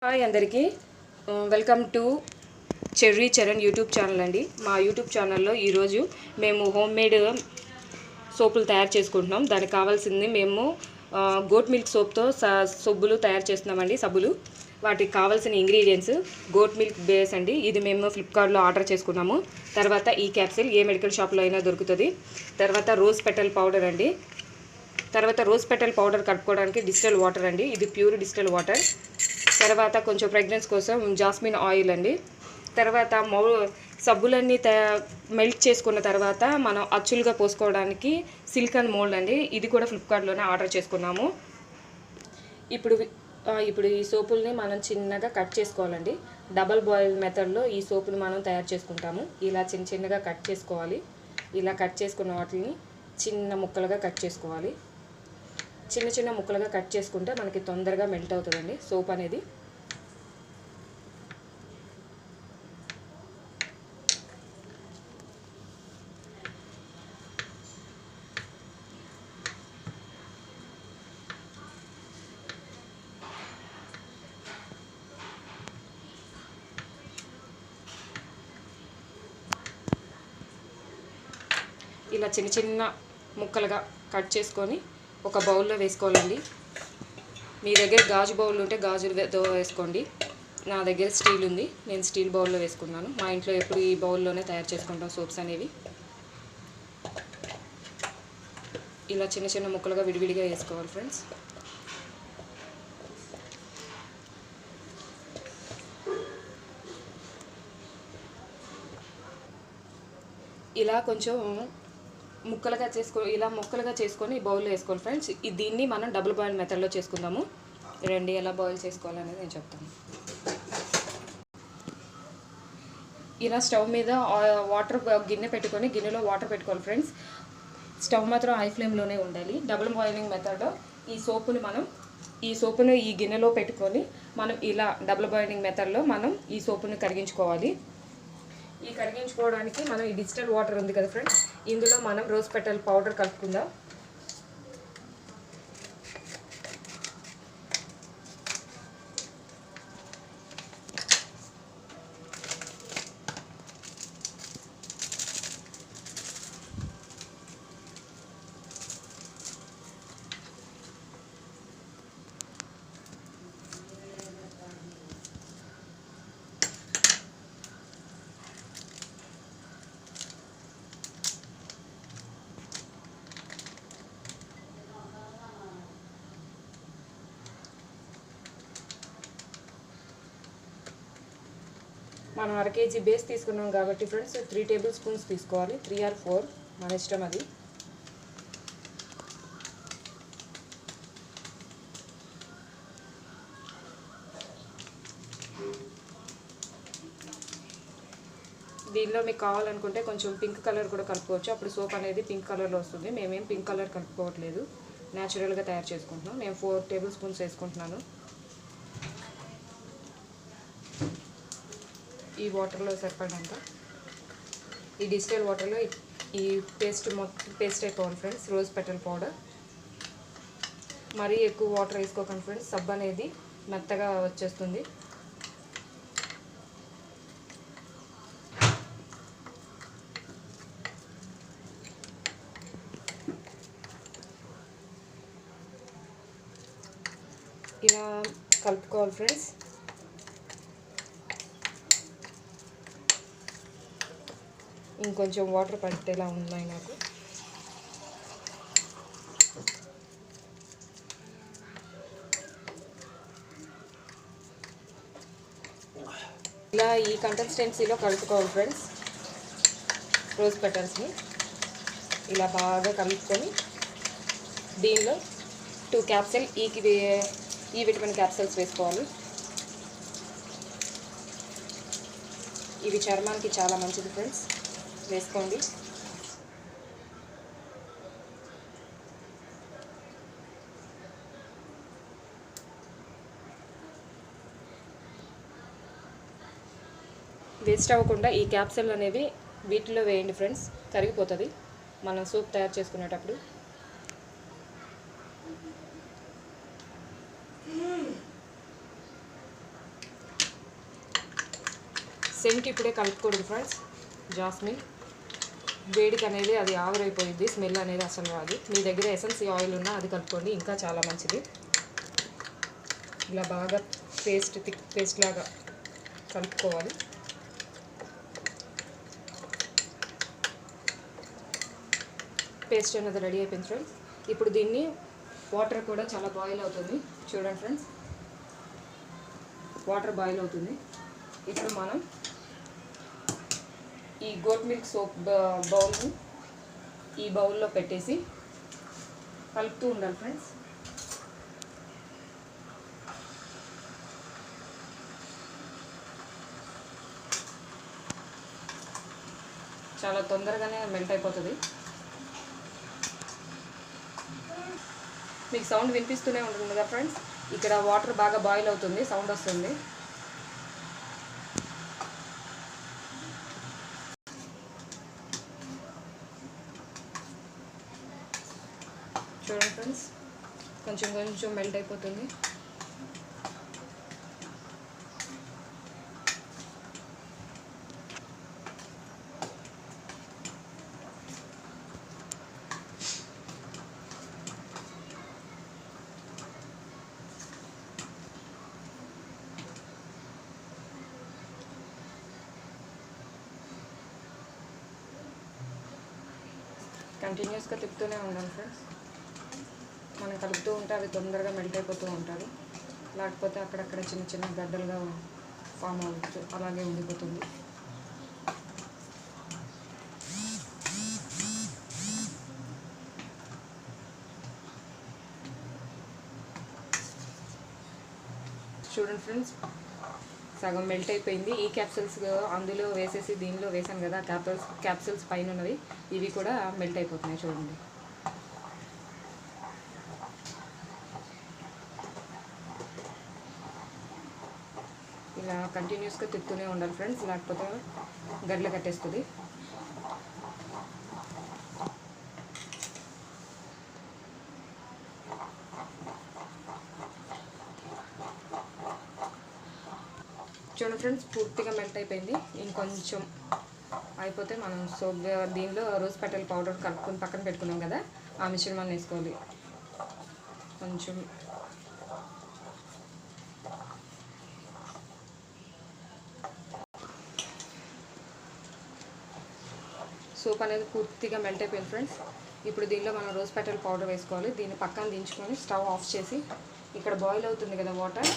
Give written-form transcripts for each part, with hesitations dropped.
Hi అందరికీ welcome to cherry Charan YouTube channel అండి. మా యూట్యూబ్ ఛానల్లో ఈరోజు మేము హోమ్ మేడ్ సోపులు తయారు చేసుకుంటున్నాం. దానికి కావాల్సింది మేము గోట్ మిల్క్ సోప్తో సబ్బులు తయారు చేస్తున్నామండి. సబ్బులు వాటికి కావాల్సిన ఇంగ్రీడియంట్స్ గోట్ మిల్క్ బేస్ అండి. ఇది మేము ఫ్లిప్కార్ట్లో ఆర్డర్ చేసుకున్నాము. తర్వాత ఈ క్యాప్సిల్ ఏ మెడికల్ షాప్లో అయినా దొరుకుతుంది. తర్వాత రోజ్ పెటల్ పౌడర్ అండి. తర్వాత రోజ్ పెటల్ పౌడర్ కలుపుకోవడానికి డిస్టిల్ వాటర్ అండి. ఇది ప్యూర్ డిస్టిల్ వాటర్. తర్వాత కొంచెం ఫ్రెగ్రెన్స్ కోసం జాస్మిన్ ఆయిల్ అండి. తర్వాత సబ్బులన్నీ మెల్ట్ చేసుకున్న తర్వాత మనం అచ్చులుగా పోసుకోవడానికి సిలికాన్ మోల్డ్ అండి. ఇది కూడా ఫ్లిప్కార్ట్లోనే ఆర్డర్ చేసుకున్నాము. ఇప్పుడు ఈ సోపుల్ని మనం చిన్నగా కట్ చేసుకోవాలండి. డబల్ బాయిల్ మెథడ్లో ఈ సోపుని మనం తయారు చేసుకుంటాము. ఇలా చిన్నగా కట్ చేసుకోవాలి. ఇలా కట్ చేసుకున్న వాటిని చిన్న ముక్కలుగా కట్ చేసుకోవాలి. చిన్న ముక్కలుగా కట్ చేసుకుంటే మనకి తొందరగా మెల్ట్ అవుతుందండి సోప్ అనేది. ఇలా చిన్న ముక్కలుగా కట్ చేసుకొని ఒక బౌల్లో వేసుకోవాలండి. మీ దగ్గర గాజు బౌల్ ఉంటే గాజుతో వేసుకోండి. నా దగ్గర స్టీల్ ఉంది, నేను స్టీల్ బౌల్లో వేసుకున్నాను. మా ఇంట్లో ఎప్పుడు ఈ బౌల్లోనే తయారు చేసుకుంటాం సోప్స్ అనేవి. ఇలా చిన్న ముక్కలుగా విడివిడిగా వేసుకోవాలి ఫ్రెండ్స్. ఇలా కొంచెం ముక్కలుగా చేసుకొని బౌల్లో వేసుకోవాలి ఫ్రెండ్స్. దీన్ని మనం డబుల్ బాయిల్ మెథడ్లో చేసుకుందాము. రండి ఎలా బాయిల్ చేసుకోవాలనేది నేను చెప్తాను. ఇలా స్టవ్ మీద వాటర్ గిన్నె పెట్టుకొని గిన్నెలో వాటర్ పెట్టుకోవాలి ఫ్రెండ్స్. స్టవ్ మాత్రం హై ఫ్లేమ్లోనే ఉండాలి. డబుల్ బాయిలింగ్ మెథడ్లో ఈ సోపును ఈ గిన్నెలో పెట్టుకొని మనం ఇలా డబుల్ బాయిలింగ్ మెథడ్లో మనం ఈ సోపుని కరిగించుకోవాలి. ఈ కరిగించుకోవడానికి మనం ఈ డిజిటల్ వాటర్ ఉంది కదా ఫ్రెండ్స్, ఇందులో మనం రోజ్ పెటల్ పౌడర్ కలుపుకుందాం. మనం 1/2 kg బేస్ తీసుకున్నాం కాబట్టి ఫ్రెండ్స్ 3 టేబుల్ స్పూన్స్ తీసుకోవాలి. 3 or 4 మన ఇష్టం అది. దీనిలో మీకు కావాలనుకుంటే కొంచెం పింక్ కలర్ కూడా కలుపుకోవచ్చు. అప్పుడు సోప్ అనేది పింక్ కలర్లో వస్తుంది. మేమేం పింక్ కలర్ కలుపుకోవట్లేదు, న్యాచురల్గా తయారు చేసుకుంటున్నాం. నేను 4 టేబుల్ స్పూన్స్ వేసుకుంటున్నాను. ఈ వాటర్లో సరిపడంత ఈ డిజిటల్ వాటర్లో ఈ పేస్ట్ అయిపోవాలి ఫ్రెండ్స్. రోజ్ పెటల్ పౌడర్ మరీ ఎక్కువ వాటర్ వేసుకోకండి ఫ్రెండ్స్, సబ్బు అనేది మెత్తగా వచ్చేస్తుంది. ఇలా కలుపుకోవాలి ఫ్రెండ్స్. ఇంకొంచెం వాటర్ పట్టేలా ఉన్నాయి నాకు. ఇలా ఈ కన్సిస్టెన్సీలో కలుపుకోవాలి ఫ్రెండ్స్. రోజ్ పెటల్స్ని ఇలా బాగా కలుపుకొని దీనిలో 2 క్యాప్సిల్ ఈ విటమిన్ క్యాప్సిల్స్ వేసుకోవాలి. ఇవి చర్మానికి చాలా మంచిది ఫ్రెండ్స్, వేసుకోండి. వేస్ట్ అవ్వకుండా ఈ క్యాప్సిల్ అనేవి వీటిలో వేయండి ఫ్రెండ్స్, కరిగిపోతుంది మనం సూప్ తయారు చేసుకునేటప్పుడు. సెంట్ ఇప్పుడే కలుపుకూడదు ఫ్రెండ్స్. జాస్మిన్ వేడికి అనేది అది ఆవిరైపోయింది, స్మెల్ అనేది అసలు రాదు. మీ దగ్గర ఎసెన్సీ ఆయిల్ ఉన్నా అది కలుపుకోండి, ఇంకా చాలా మంచిది. ఇలా బాగా థిక్ పేస్ట్ లాగా కలుపుకోవాలి. పేస్ట్ అనేది రెడీ అయిపోయింది ఫ్రెండ్స్. ఇప్పుడు దీన్ని వాటర్ కూడా చాలా బాయిల్ అవుతుంది. చూడండి ఫ్రెండ్స్, వాటర్ బాయిల్ అవుతుంది. ఇప్పుడు మనం ఈ గోట్ మిల్క్ సోప్ బౌల్ని ఈ బౌల్లో పెట్టేసి కలుపుతూ ఉండాలి ఫ్రెండ్స్. చాలా తొందరగానే మెల్ట్ అయిపోతుంది. మీకు సౌండ్ వినిపిస్తూనే ఉంటుంది కదా ఫ్రెండ్స్. ఇక్కడ వాటర్ బాగా బాయిల్ అవుతుంది, సౌండ్ వస్తుంది. చూడండి ఫ్రెండ్స్, కొంచెం కొంచెం మెల్ట్ అయిపోతుంది. కంటిన్యూస్గా తిప్పుతూనే ఉండాలి ఫ్రెండ్స్. మనం కలుపుతూ ఉంటే అవి తొందరగా మెల్ట్ అయిపోతూ ఉంటారు. లేకపోతే అక్కడక్కడ చిన్న చిన్న గడ్డలుగా ఫామ్ అవ్వచ్చు, అలాగే ఉండిపోతుంది. చూడండి ఫ్రెండ్స్, సగం మెల్ట్ అయిపోయింది. ఈ క్యాప్సూల్స్ అందులో వేసేసి దీనిలో వేసాను కదా, క్యాప్సూల్స్ పైన ఉన్నవి ఇవి కూడా మెల్ట్ అయిపోతున్నాయి. చూడండి, ఇలా కంటిన్యూస్గా తిప్పుతూనే ఉండాలి ఫ్రెండ్స్, లేకపోతే గడ్డలు కట్టేస్తుంది. చూడండి ఫ్రెండ్స్, పూర్తిగా మెల్ట్ అయిపోయింది. ఇంకొంచెం అయిపోతే మనం సోప్ దీనిలో రోజ్ పెటల్ పౌడర్ కలుపుకొని పక్కన పెట్టుకున్నాం కదా, ఆ మిశ్రమాన్ని వేసుకోవాలి. కొంచెం సోప్ అనేది పూర్తిగా మెల్ట్ అయిపోయింది ఫ్రెండ్స్. ఇప్పుడు దీనిలో మనం రోజ్ పెటల్ పౌడర్ వేసుకోవాలి. దీన్ని పక్కన దించుకొని స్టవ్ ఆఫ్ చేసి, ఇక్కడ బాయిల్ అవుతుంది కదా వాటర్,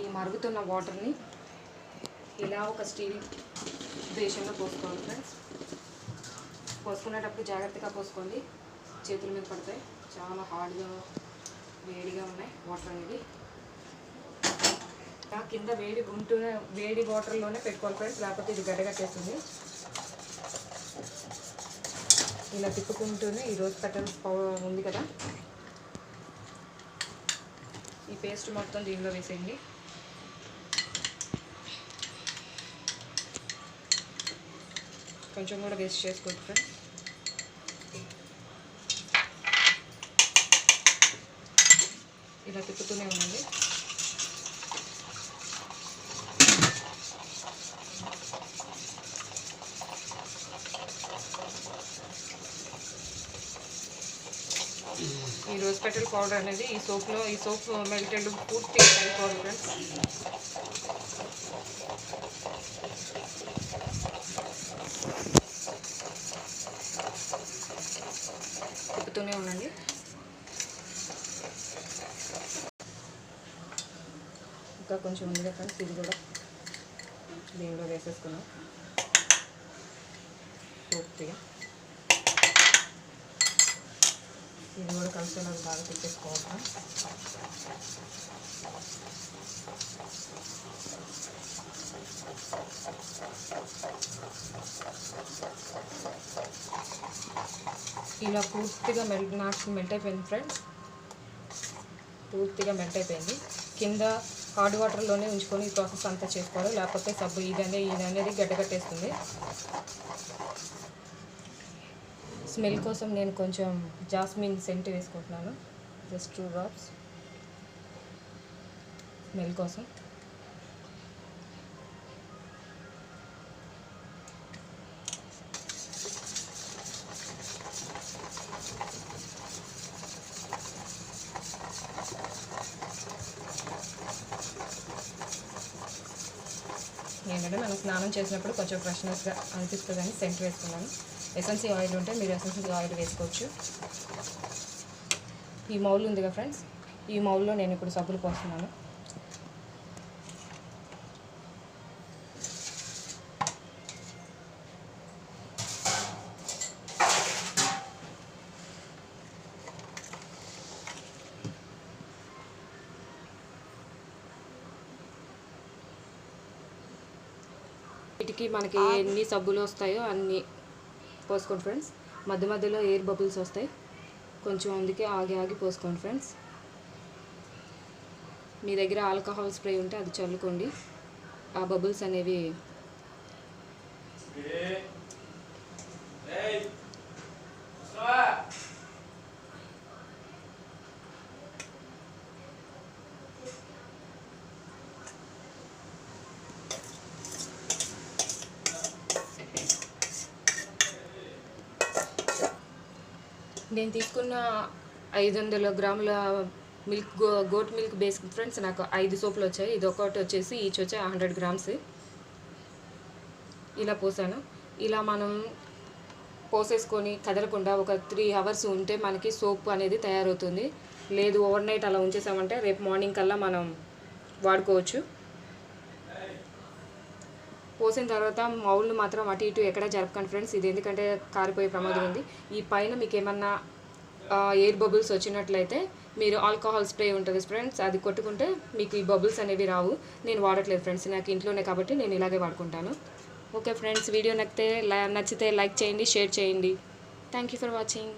ఈ మరుగుతున్న వాటర్ని ఇలా ఒక స్టీల్ బేషన్లో పోసుకోవాలి ఫ్రెండ్స్. పోసుకునేటప్పుడు జాగ్రత్తగా పోసుకోండి, చేతుల మీద పడతాయి. చాలా హార్డ్గా వేడిగా ఉన్నాయి వాటర్ అనేది. కింద వేడి వాటర్లోనే పెట్టుకోవాలి ఫ్రెండ్స్, లేకపోతే ఇది గడ్డగట్టేస్తుంది. ఇలా తిప్పుకుంటూనే ఈ రోజ్ పెటల్స్ పౌడర్ ఉంది కదా, ఈ పేస్ట్ మొత్తం దీనిలో వేసేయండి. కొంచెం కూడా వేస్ట్ చేసుకోవచ్చు ఫ్రెండ్స్. ఇలా తిప్పుతూనే ఉండండి. ఈ రోజ్ పెటల్ పౌడర్ అనేది ఈ సోప్ మెల్టెడ్ పూర్తిగా కలిపోవాలి ఫ్రెండ్స్. తిప్పుతూనే ఉండండి. ఇంకా కొంచెం ఉంది ఫ్రెండ్స్, ఇది కూడా దీనిలో వేసేసుకున్నాం పూర్తిగా. ఇది కూడా కలిసేలాగా బాగా తిప్పేసుకోవాలి. ఇలా పూర్తిగా మెల్ట్ అయిపోయింది ఫ్రెండ్స్, పూర్తిగా మెల్ట్ అయిపోయింది. కింద హార్డ్ వాటర్లోనే ఉంచుకొని ఈ ప్రాసెస్ అంతా చేసుకోవాలి, లేకపోతే సబ్బు ఇది అనేది గడ్డకట్టేస్తుంది. స్మెల్ కోసం నేను కొంచెం జాస్మిన్ సెంట్ వేసుకుంటున్నాను, జస్ట్ 2 డ్రాప్స్. స్మెల్ కోసం. ఏంటంటే మనం స్నానం చేసినప్పుడు కొంచెం ఫ్రెష్నెస్గా అనిపిస్తుంది అని సెంట్ వేసుకున్నాను. ఎసెన్సీ ఆయిల్ ఉంటే మీరు ఎసెన్సీ ఆయిల్ వేసుకోవచ్చు. ఈ మౌల్ ఉందిగా ఫ్రెండ్స్, ఈ మౌల్లో నేను ఇప్పుడు సబ్బులు పోస్తున్నాను. వీటికి మనకి ఎన్ని సబ్బులు వస్తాయో అన్నీ పోసుకోండి ఫ్రెండ్స్. మధ్య మధ్యలో ఎయిర్ బబుల్స్ వస్తాయి కొంచెం, అందుకే ఆగి ఆగి పోసుకోండి ఫ్రెండ్స్. మీ దగ్గర ఆల్కహాల్ స్ప్రే ఉంటే అది చల్లుకోండి, ఆ బబుల్స్ అనేవి నేను తీసుకున్న 500 గ్రాముల milk goat milk base friends నాకు 5 సోపులు వచ్చాయి. ఇది ఒకటి వచ్చేసి ఈచ్ వచ్చాయి 100 గ్రామ్స్. ఇలా పోసాను. ఇలా మనం పోసేసుకొని కదలకుండా ఒక 3 అవర్స్ ఉంటే మనకి సోప్ అనేది తయారవుతుంది. లేదు ఓవర్ నైట్ అలా ఉంచేసామంటే రేపు మార్నింగ్ కల్లా మనం వాడుకోవచ్చు. పోసిన తర్వాత మౌల్ని మాత్రం అటు ఇటు ఎక్కడ జరపకండి ఫ్రెండ్స్, ఇది ఎందుకంటే కారిపోయే ప్రమాదం ఉంది. ఈ పైన మీకు ఏమన్నా ఎయిర్ బబుల్స్ వచ్చినట్లయితే మీరు ఆల్కహాల్ స్ప్రే ఉంటుంది ఫ్రెండ్స్, అది కొట్టుకుంటే మీకు ఈ బబుల్స్ అనేవి రావు. నేను వాడట్లేదు ఫ్రెండ్స్, నాకు ఇంట్లోనే కాబట్టి నేను ఇలాగే వాడుకుంటాను. ఓకే ఫ్రెండ్స్, వీడియో నచ్చితే లైక్ చేయండి, షేర్ చేయండి. Thank you for watching.